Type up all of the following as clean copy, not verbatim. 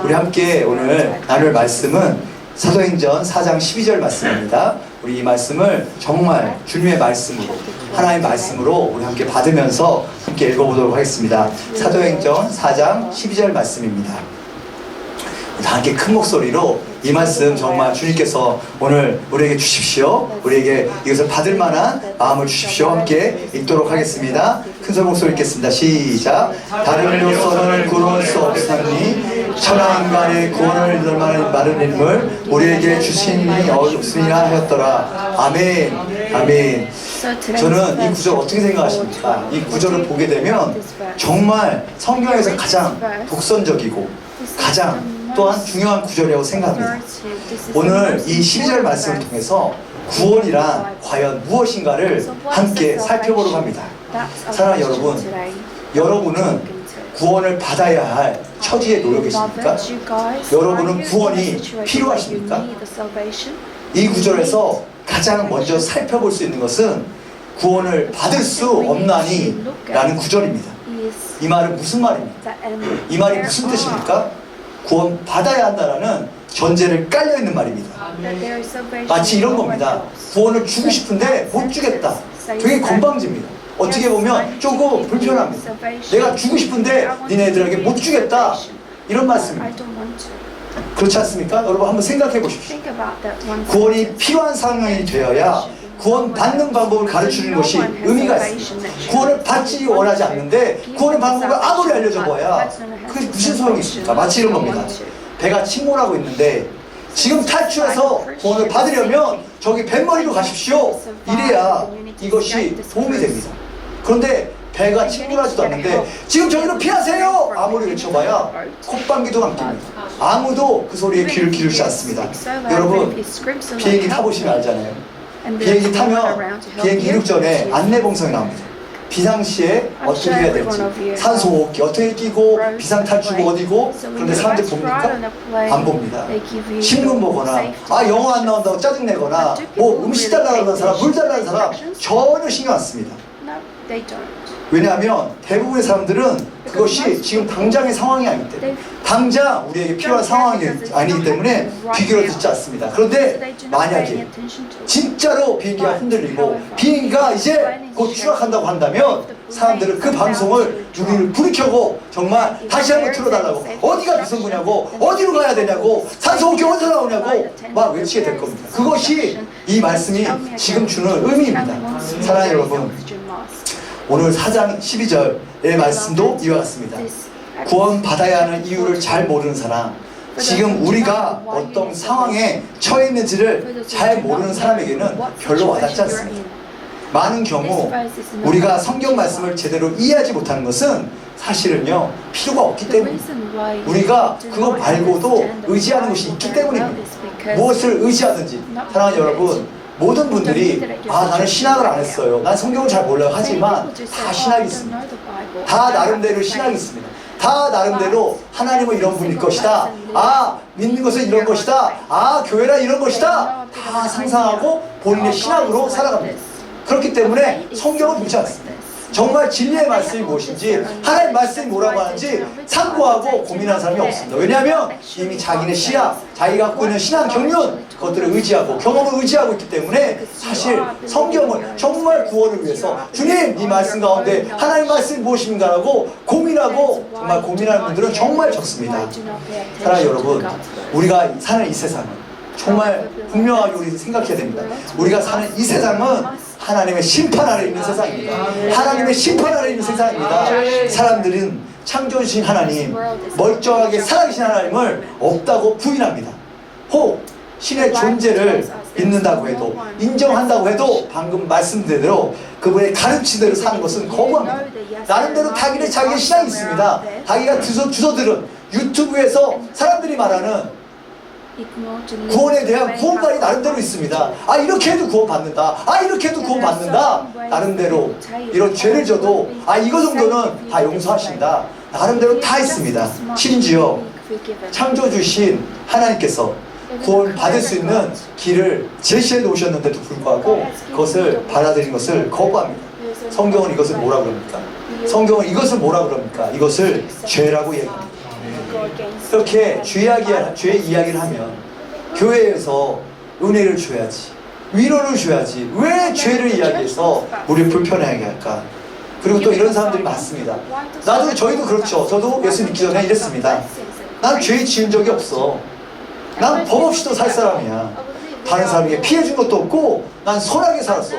우리 함께 오늘 나눌 말씀은 사도행전 4장 12절 말씀입니다. 우리 이 말씀을 정말 주님의 말씀으로, 하나님의 말씀으로 우리 함께 받으면서 함께 읽어보도록 하겠습니다. 사도행전 4장 12절 말씀입니다. 다 함께 큰 목소리로 이 말씀 정말 주님께서 오늘 우리에게 주십시오. 우리에게 이것을 받을 만한 마음을 주십시오. 함께 읽도록 하겠습니다. 큰 소리 목소리 읽겠습니다. 시작. 다른 요소는 구원할 수 없사니 천하 인간의 구원을 얻을 만한 마른 인물 우리에게 주시니 없으니라 하였더라. 아멘. 아멘. 저는 이 구절 어떻게 생각하십니까? 이 구절을 보게 되면 정말 성경에서 가장 독선적이고 가장 또한 중요한 구절이라고 생각합니다. 오늘 이 12절 말씀을 통해서 구원이란 과연 무엇인가를 함께 살펴보려고 합니다. 사랑하는 여러분, 여러분은 구원을 받아야 할 처지에 놓여 계십니까? 여러분은 구원이 필요하십니까? 이 구절에서 가장 먼저 살펴볼 수 있는 것은 구원을 받을 수 없나니 라는 구절입니다. 이 말은 무슨 말입니까? 이 말이 무슨 뜻입니까? 구원 받아야 한다라는 전제를 깔려있는 말입니다. 마치 이런 겁니다. 구원을 주고 싶은데 못 주겠다. 되게 건방집니다. 어떻게 보면 조금 불편합니다. 내가 주고 싶은데 니네들에게 못 주겠다. 이런 말씀입니다. 그렇지 않습니까? 여러분 한번 생각해 보십시오. 구원이 필요한 상황이 되어야 구원 받는 방법을 가르치는 것이 의미가 있습니다. 구원을 받지 원하지 않는데 구원의 방법을 아무리 알려줘 봐야 그게 무슨 소용이 있습니까? 마치 이런 겁니다. 배가 침몰하고 있는데 지금 탈출해서 구원을 받으려면 저기 뱃머리로 가십시오. 이래야 이것이 도움이 됩니다. 그런데 배가 침몰하지도 않는데 지금 저기로 피하세요! 아무리 외쳐봐야 콧방귀도 안 낍니다. 아무도 그 소리에 귀를 기울이지 않습니다. 여러분 비행기 타보시면 알잖아요. 비행기 타면 비행기 이륙 전에 안내봉성이 나옵니다. 비상시에 어떻게 해야 될지, 산소호흡기 어떻게 끼고, 비상탈출구 어디고. 그런데 사람들 봅니까? 안 봅니다. 신문 보거나 영어 안 나온다고 짜증내거나 뭐 음식 달라는 사람, 물 달라는 사람 전혀 신경 안 씁니다. 왜냐하면 대부분의 사람들은 그것이 지금 당장의 상황이 아니기 때문에, 당장 우리에게 필요한 상황이 아니기 때문에 귀 기울여 듣지 않습니다. 그런데 만약에 진짜로 비행기가 흔들리고 비행기가 이제 곧 추락한다고 한다면 사람들은 그 방송을 우리를 부리켜고 정말 다시 한번 틀어달라고, 어디가 비상구냐고, 어디로 가야 되냐고, 산소호흡기 어디서 나오냐고 막 외치게 될 겁니다. 그것이 이 말씀이 지금 주는 의미입니다. 사랑하는 여러분, 오늘 4장 12절의 말씀도 이와 같습니다. 구원 받아야 하는 이유를 잘 모르는 사람, 지금 우리가 어떤 상황에 처해 있는지를 잘 모르는 사람에게는 별로 와닿지 않습니다. 많은 경우 우리가 성경 말씀을 제대로 이해하지 못하는 것은 사실은요 필요가 없기 때문입니다. 우리가 그거 말고도 의지하는 것이 있기 때문입니다. 무엇을 의지하든지. 사랑하는 여러분, 모든 분들이 나는 신학을 안 했어요, 난 성경을 잘 몰라요 하지만 다 신학이 있습니다. 다 나름대로 신학이 있습니다. 다 나름대로 하나님은 이런 분일 것이다, 믿는 것은 이런 것이다, 교회란 이런 것이다, 다 상상하고 본인의 신학으로 살아갑니다. 그렇기 때문에 성경은 묻지 않습니다. 정말 진리의 말씀이 무엇인지, 하나님의 말씀이 뭐라고 하는지 상고하고 고민하는 사람이 없습니다. 왜냐하면 이미 자기네 신학, 자기가 갖고 있는 신앙 경륜, 그것들을 의지하고 경험을 의지하고 있기 때문에 사실 성경은 정말 구원을 위해서 주님 이 말씀 가운데 하나님 말씀이 무엇인가라고 고민하고 정말 고민하는 분들은 정말 적습니다. 사랑하는 여러분, 우리가 사는 이 세상은 정말 분명하게 우리 생각해야 됩니다. 우리가 사는 이 세상은 하나님의 심판 아래 있는 세상입니다. 하나님의 심판 아래 있는 세상입니다. 사람들은 창조주신 하나님, 멀쩡하게 살아계신 하나님을 없다고 부인합니다. 혹 신의 존재를 믿는다고 해도, 인정한다고 해도 방금 말씀드린 대로 그분의 가르치대로 사는 것은 거부합니다. 나름대로 자기의 신앙이 있습니다. 자기가 주소들은 유튜브에서 사람들이 말하는 구원에 대한 구원관이 나름대로 있습니다. 이렇게 해도 구원받는다, 이렇게 해도 구원받는다, 나름대로 이런 죄를 져도 이거 정도는 다 용서하신다, 나름대로 다 있습니다. 심지어 창조주신 하나님께서 구원 받을 수 있는 길을 제시해 놓으셨는데도 불구하고 그것을 받아들인 것을 거부합니다. 성경은 이것을 뭐라 그럽니까? 성경은 이것을 뭐라 그럽니까? 이것을 죄라고 얘기합니다. 이렇게 죄 이야기를 하면 교회에서 은혜를 줘야지, 위로를 줘야지, 왜 죄를 이야기해서 우리 불편하게 할까? 그리고 또 이런 사람들이 많습니다. 저희도 그렇죠. 저도 예수 믿기 전에 이랬습니다. 난 죄 지은 적이 없어. 난 법 없이도 살 사람이야. 다른 사람에게 피해 준 것도 없고 난 선하게 살았어.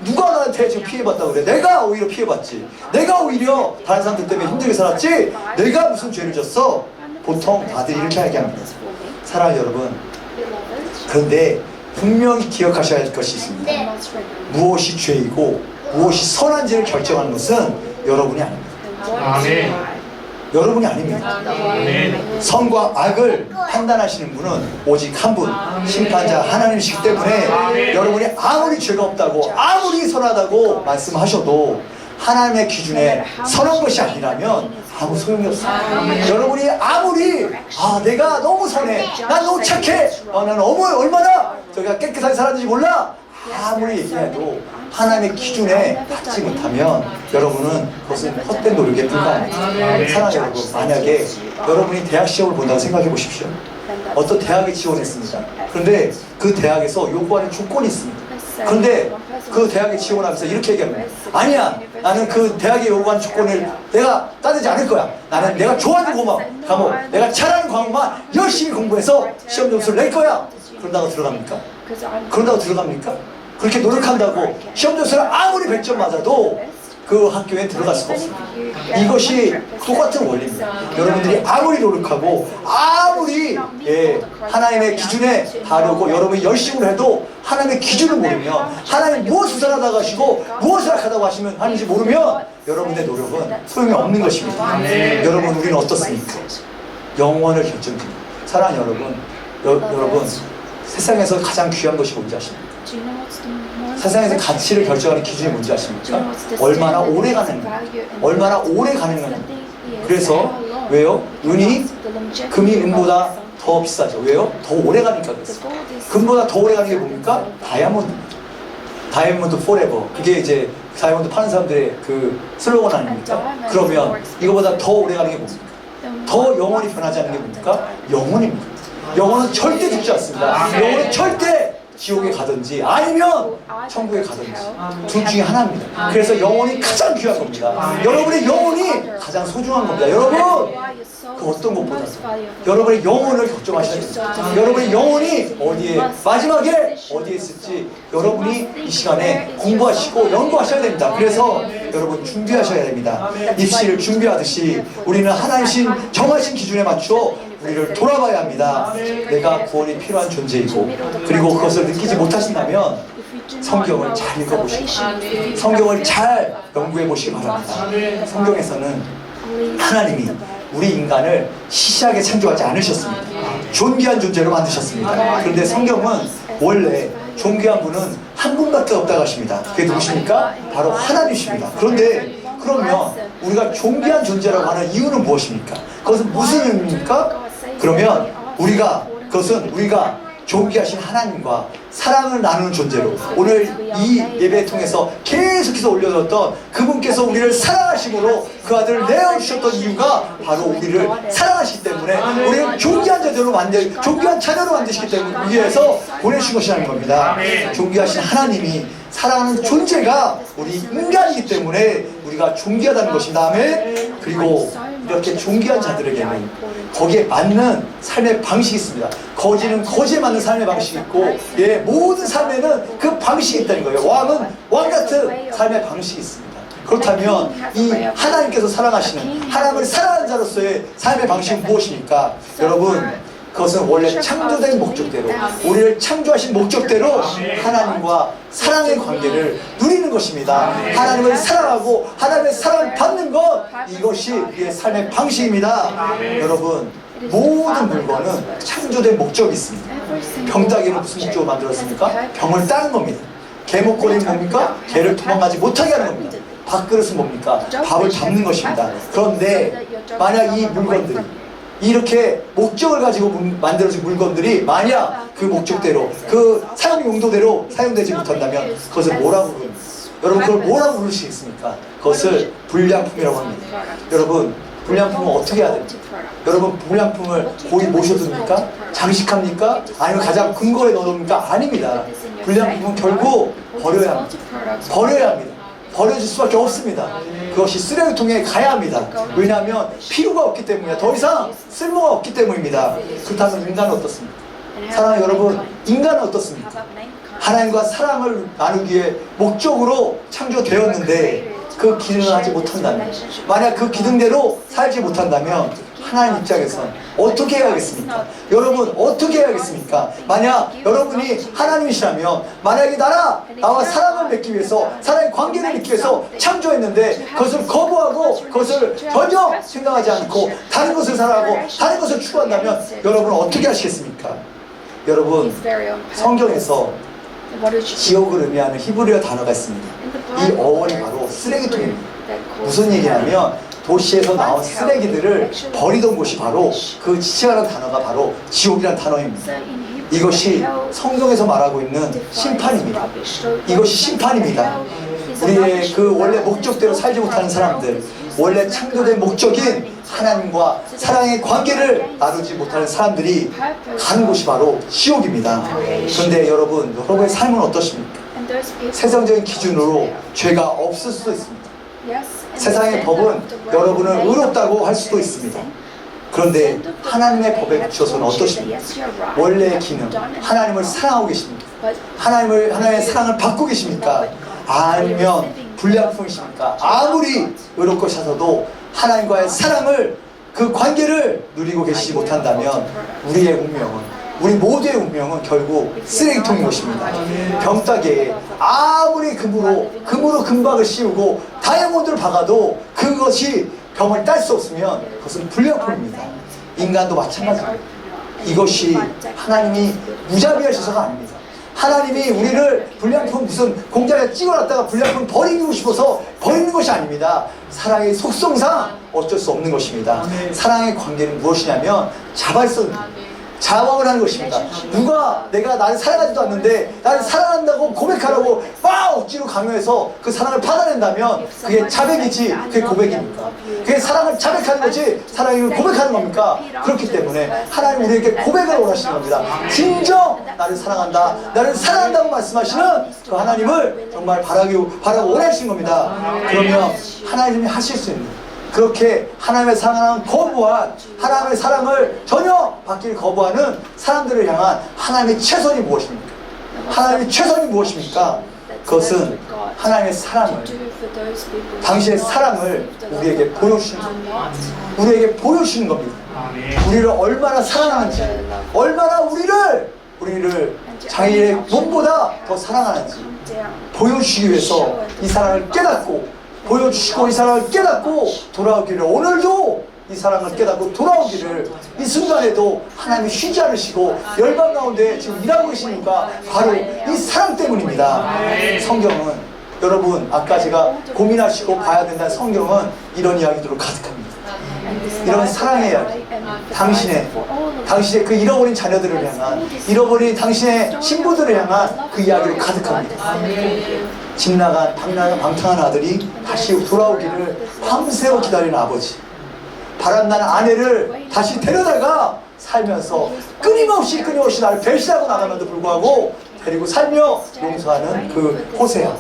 누가 나한테 지금 피해봤다고 그래? 내가 오히려 피해봤지. 내가 오히려 다른 사람들 때문에 힘들게 살았지. 내가 무슨 죄를 졌어? 보통 다들 이렇게 이야기합니다. 사랑하는 여러분, 그런데 분명히 기억하셔야 할 것이 있습니다. 무엇이 죄이고 무엇이 선한지를 결정하는 것은 여러분이 아닙니다. 여러분이 아닙니다. 선과 악을 판단하시는 분은 오직 한 분, 심판자 하나님이시기 때문에 여러분이 아무리 죄가 없다고, 아무리 선하다고 말씀하셔도 하나님의 기준에 선한 것이 아니라면 아무 소용이 없습니다. 여러분이 아무리 내가 너무 선해, 난 너무 착해, 나는 얼마나 저희가 깨끗하게 살았는지 몰라, 아무리 얘기해도 하나님의 기준에 받지 못하면 여러분은 그것은 헛된 노력에 불과합니다. 사랑하는 여러분, 만약에 여러분이 대학 시험을 본다고 생각해 보십시오. 어떤 대학에 지원했습니다. 그런데 그 대학에서 요구하는 조건이 있습니다. 그런데 그 대학에 지원하면서 이렇게 얘기합니다. 아니야, 나는 그 대학에 요구하는 조건을 내가 따르지 않을 거야. 나는 내가 좋아하는 과목, 내가 잘하는 과목만 열심히 공부해서 시험 점수를 낼 거야. 그런다고 들어갑니까? 그렇게 노력한다고 시험 점수를 아무리 100점 맞아도 그 학교에 들어갈 수가 없습니다. 이것이 똑같은 원리입니다. 여러분들이 아무리 노력하고 아무리 하나님의 기준에 다르고 여러분이 열심히 해도 하나님의 기준을 모르면, 하나님 무엇을 선하다고 하시고 무엇을 악하다고 하시는지 모르면 여러분의 노력은 소용이 없는 것입니다. 여러분, 우리는 어떻습니까? 영원을 결정짓니다. 사랑하는 여러분, 세상에서 가장 귀한 것이 뭔지 아십니까? 세상에서 가치를 결정하는 기준이 뭔지 아십니까? 얼마나 오래 가는가, 얼마나 오래 가는 겁니다. 그래서 왜요? 은이 금이 은보다 더 비싸죠. 왜요? 더 오래 가니까 그렇습니다. 금보다 더 오래 가는 게 뭡니까? 다이아몬드 포레버. 그게 이제 다이아몬드 파는 사람들의 그 슬로건 아닙니까? 그러면 이거보다 더 오래 가는 게 뭡니까? 더 영원히 변하지 않는 게 뭡니까? 영혼입니다. 영혼은 절대 죽지 않습니다. 영혼은 절대 지옥에 가든지 아니면 천국에 가든지 둘 중에 하나입니다. 그래서 영혼이 가장 귀한 겁니다. 여러분의 영혼이 가장 소중한 겁니다. 여러분, 그 어떤 것보다 여러분의 영혼을 걱정하셔야 됩니다. 여러분의 영혼이 마지막에 어디에 있을지 여러분이 이 시간에 공부하시고 연구하셔야 됩니다. 그래서 여러분 준비하셔야 됩니다. 입시를 준비하듯이 우리는 하나님 정하신 기준에 맞춰 우리를 돌아봐야 합니다. 내가 구원이 필요한 존재이고, 그리고 그것을 느끼지 못하신다면 성경을 잘 읽어보시기 바랍니다. 성경을 잘 연구해 보시기 바랍니다. 성경에서는 하나님이 우리 인간을 시시하게 창조하지 않으셨습니다. 존귀한 존재로 만드셨습니다. 그런데 성경은 원래 존귀한 분은 한 분밖에 없다고 하십니다. 그게 누구십니까? 바로 하나님이십니다. 그런데 그러면 우리가 존귀한 존재라고 하는 이유는 무엇입니까? 그것은 무슨 의미입니까? 그러면 그것은 우리가 존귀하신 하나님과 사랑을 나누는 존재로, 오늘 이 예배를 통해서 계속해서 올려졌던 그분께서 우리를 사랑하심으로 그 아들을 내어주셨던 이유가 바로 우리를 사랑하시기 때문에 우리를 존귀한 존귀한 자녀로 만드시기 때문에 위해서 보내주신 것이라는 겁니다. 존귀하신 하나님이 사랑하는 존재가 우리 인간이기 때문에 우리가 존귀하다는 것입니다. 아멘. 그리고 이렇게 존귀한 자들에게는 거기에 맞는 삶의 방식이 있습니다. 거지는 거지에 맞는 삶의 방식이 있고, 모든 삶에는 그 방식이 있다는 거예요. 왕은 왕 같은 삶의 방식이 있습니다. 그렇다면 이 하나님께서 사랑하시는, 하나님을 사랑하는 자로서의 삶의 방식은 무엇입니까? 여러분, 그것은 원래 창조된 목적대로, 우리를 창조하신 목적대로 하나님과 사랑의 관계를 누리는 것입니다. 하나님을 사랑하고 하나님의 사랑을 받는 것, 이것이 우리의 삶의 방식입니다. 여러분, 모든 물건은 창조된 목적이 있습니다. 병따개는 무슨 목적으로 만들었습니까? 병을 따는 겁니다. 개 목걸이는 뭡니까? 개를 도망가지 못하게 하는 겁니다. 밥그릇은 뭡니까? 밥을 담는 것입니다. 그런데 만약 이 물건들이 이렇게 목적을 가지고 만들어진 물건들이 만약 그 목적대로, 그 사용 용도대로 사용되지 못한다면 그것을 뭐라고 부릅니까? 여러분, 그걸 뭐라고 부를 수 있습니까? 그것을 불량품이라고 합니다. 여러분, 불량품은 어떻게 해야 됩니까? 여러분 불량품을 고이 모셔둡니까? 장식합니까? 아니면 가장 근거에 넣어놓습니까? 아닙니다. 불량품은 결국 버려야 합니다. 버려야 합니다. 버려질 수밖에 없습니다. 그것이 쓰레기통에 가야 합니다. 왜냐하면 필요가 없기 때문이야. 더 이상 쓸모가 없기 때문입니다. 그렇다면 인간은 어떻습니까? 사랑하는 여러분, 인간은 어떻습니까? 하나님과 사랑을 나누기 위해 목적으로 창조되었는데 그 기능을 하지 못한다면, 만약 그 기능대로 살지 못한다면 하나님 입장에서는 어떻게 해야겠습니까? 여러분 어떻게 해야겠습니까? 만약 여러분이 하나님이시라면, 만약에 나와 사랑을 맺기 위해서, 사랑의 관계를 맺기 위해서 창조했는데 그것을 거부하고 그것을 전혀 생각하지 않고 다른 것을 사랑하고 다른 것을 추구한다면 여러분은 어떻게 하시겠습니까? 여러분 성경에서 지옥을 의미하는 히브리어 단어가 있습니다. 이 어원이 바로 쓰레기통입니다. 무슨 얘기냐면 도시에서 나온 쓰레기들을 버리던 곳이 바로 그 지체라는 단어가 바로 지옥이라는 단어입니다. 이것이 성경에서 말하고 있는 심판입니다. 이것이 심판입니다. 우리의 그 원래 목적대로 살지 못하는 사람들, 원래 창조된 목적인 하나님과 사랑의 관계를 나누지 못하는 사람들이 가는 곳이 바로 지옥입니다. 그런데 여러분의 삶은 어떠십니까? 세상적인 기준으로 죄가 없을 수도 있습니다. 세상의 법은 여러분을 의롭다고 할 수도 있습니다. 그런데 하나님의 법에 비춰서는 어떠십니까? 원래의 기능, 하나님을 사랑하고 계십니까? 하나님의 사랑을 받고 계십니까? 아니면 불량품이십니까? 아무리 의롭고 하셔도 하나님과의 사랑을, 그 관계를 누리고 계시지 못한다면 우리의 운명은, 우리 모두의 운명은 결국 쓰레기통인 것입니다. 병따개에 아무리 금으로 금박을 씌우고 다이아몬드를 박아도 그것이 병을 딸 수 없으면 그것은 불량품입니다. 인간도 마찬가지입니다. 이것이 하나님이 무자비하셔서가 아닙니다. 하나님이 우리를 불량품 무슨 공장에 찍어놨다가 불량품 버리고 싶어서 버리는 것이 아닙니다. 사랑의 속성상 어쩔 수 없는 것입니다. 사랑의 관계는 무엇이냐면 자발성입니다. 자망을 하는 것입니다. 누가 내가 나를 사랑하지도 않는데 나를 사랑한다고 고백하라고 막 억지로 강요해서 그 사랑을 받아낸다면 그게 자백이지, 그게 고백입니까? 그게 사랑을 자백하는 거지 사랑을 고백하는 겁니까? 그렇기 때문에 하나님 우리에게 고백을 원하시는 겁니다. 진정 나를 사랑한다, 나를 사랑한다고 말씀하시는 그 하나님을 정말 바라고 원하시는 겁니다. 그러면 하나님이 하실 수 있는, 그렇게 하나님의 사랑을 거부한, 하나님의 사랑을 전혀 받기를 거부하는 사람들을 향한 하나님의 최선이 무엇입니까? 하나님의 최선이 무엇입니까? 그것은 하나님의 사랑을, 당신의 사랑을 우리에게 보여주시는 겁니다. 우리에게 보여주시는 겁니다. 우리를 얼마나 사랑하는지, 얼마나 우리를 자기의 몸보다 더 사랑하는지 보여주시기 위해서 이 사랑을 깨닫고, 보여주시고 이 사랑을 깨닫고 돌아오기를, 오늘도 이 사랑을 깨닫고 돌아오기를, 이 순간에도 하나님이 쉬지 않으시고 열방 가운데 지금 일하고 계시니까 바로 이 사랑 때문입니다. 성경은 여러분, 아까 제가 고민하시고 봐야 된다는 성경은 이런 이야기들로 가득합니다. 이런 사랑의 이야기, 당신의 그 잃어버린 자녀들을 향한, 잃어버린 당신의 신부들을 향한 그 이야기로 가득합니다. 집 나간 방탕한 아들이 다시 돌아오기를 밤새워 기다리는 아버지, 바람난 아내를 다시 데려다가 살면서 끊임없이 나를 배신하고 나감에도 불구하고 데리고 살며 용서하는 그 호세아.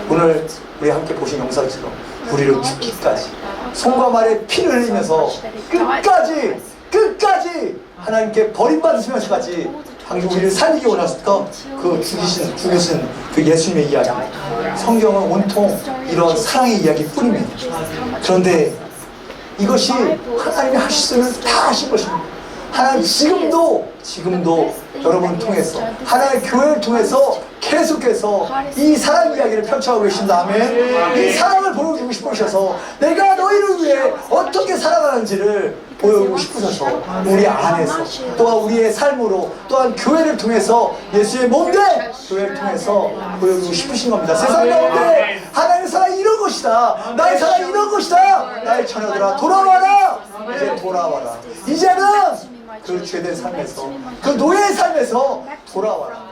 오늘 우리 함께 보신 영상처럼 우리를 죽기까지 손과 말에 피를 흘리면서 끝까지 하나님께 버림받으시면서까지 당신 우리를 살리기 원하셨던 그 죽으신 그 예수님의 이야기, 성경은 온통 이런 사랑의 이야기뿐입니다. 그런데 이것이 하나님이 하시면 다 하신 것입니다. 하나님 지금도 여러분을 통해서, 하나님의 교회를 통해서 계속해서 이 사랑 이야기를 펼쳐가고 계신다. 아멘. 이 사랑을 보여주고 싶으셔서, 내가 너희를 위해 어떻게 살아가는지를 보여주고 싶으셔서 우리 안에서, 또한 우리의 삶으로, 또한 교회를 통해서, 예수의 몸된 교회를 통해서 보여주고 싶으신 겁니다. 세상 가운데 하나님의 사랑이 이런 것이다, 나의 사랑이 이런 것이다, 나의 자녀들아 돌아와라, 이제 돌아와라, 이제는 그 죄된 삶에서, 그 노예의 삶에서 돌아와라.